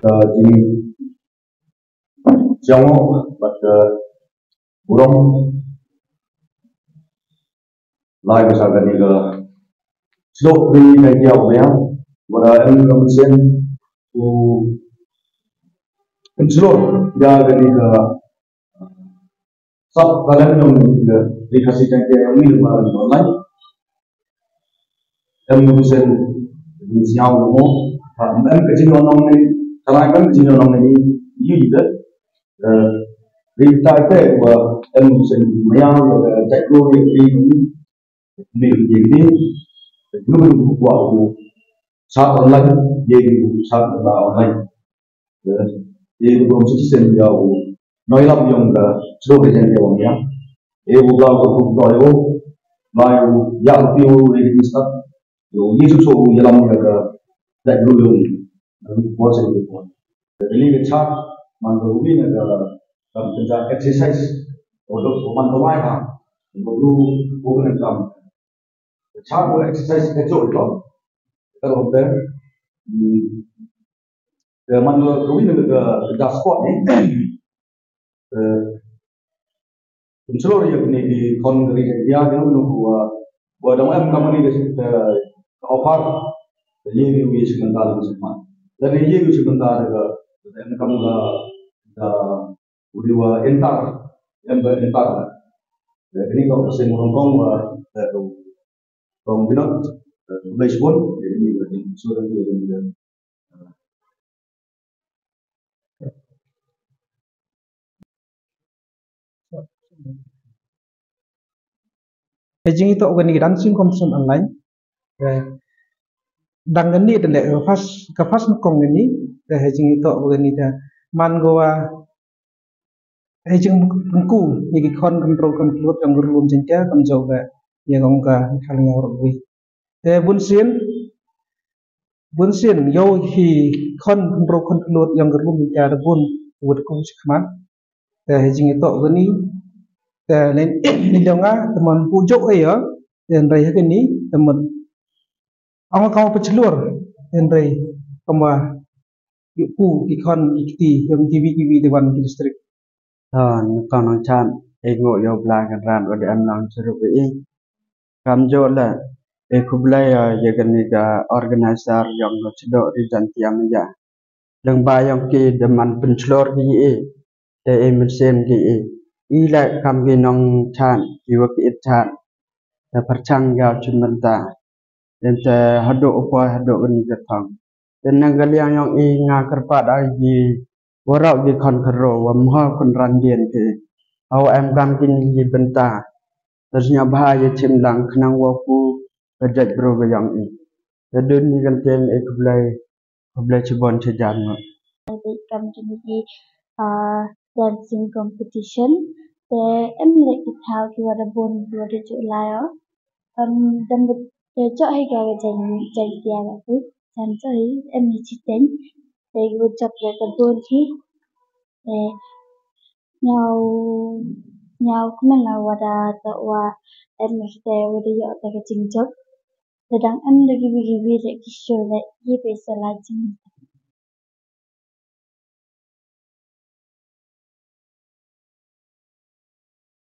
Jadi jauh but kurang lai besar kan juga slow beri idea orang wala ang kamisen u slow dia kan juga sab kalian yang juga dikasih janji yang ini malam online ang kamisen siapa mau ang kecil orang ni karena kan kecil orang ni ini juga berita itu bahwa ang kamisen mayang cek dulu ini ini dulu waktu saat online jadi saat online jadi belum sistem jauh noilam yang slow berjalan jauh ya bukan untuk tahu lalu yang tiu ini start yang ini susu yang yang tak dulu yang buat saya buat jadi kita mandu ini ada tentang exercise untuk mandu apa untuk bukan tentang cara exercise kecil itu kalau ada mandu ini ada sport ni seluruh yang ini konkret dia kan buat orang kamu ni offer ये भी sebentar semua dan ये भी sebentar kamu udah entar yang entar ini kalau saya ngomong from binat baseball ini berarti sudah dia Hedging itu organik sing konsum online. Dengan ni adalah kafas nukong ini. Hedging itu organik man goa hedging ngku yang ikon control yang berulang jentia kamjau ga yangongga halnya orang wi. Bunsin yo hi control yang berulang jentia bun buat kau sekarang. Hedging itu organik. Ni jangan teman pujuk ya dan raya ini teman orang kamu pecelur dan raya kamu ibu ikon ikti yang kiwi dewan distrik. Kalau chan ego yo belakan ram ada anak seru ini kami jola kublai ya geniga organizer yang cedok di jantiam ya lembah yang ke deman pencelur ki mesin ki ila kami nong chan iwak chan ta percang ya cumenta dan ta hadok ini ketang dan nagaliang yang inga kerpat lagi warak di kon kero wamha kon randian ke au am kam kini benta terusnya bahaya cimlang kenang waku kejat bro bayang ini dan ni kan tem kublai cibon sejan kami kini dancing competition em lại cái thao thì vào buồn vừa để chỗ lại đó đâm được chỗ hay cả cái chân chân kia là cứ chân cho ấy em đi chỉ đến để vừa chập lại cái buồn khi nhau nhau cũng là vào tạo em mình sẽ vừa đi ở tại cái trình chốc để đăng em được cái video để cái show lại cái bây giờ lại trình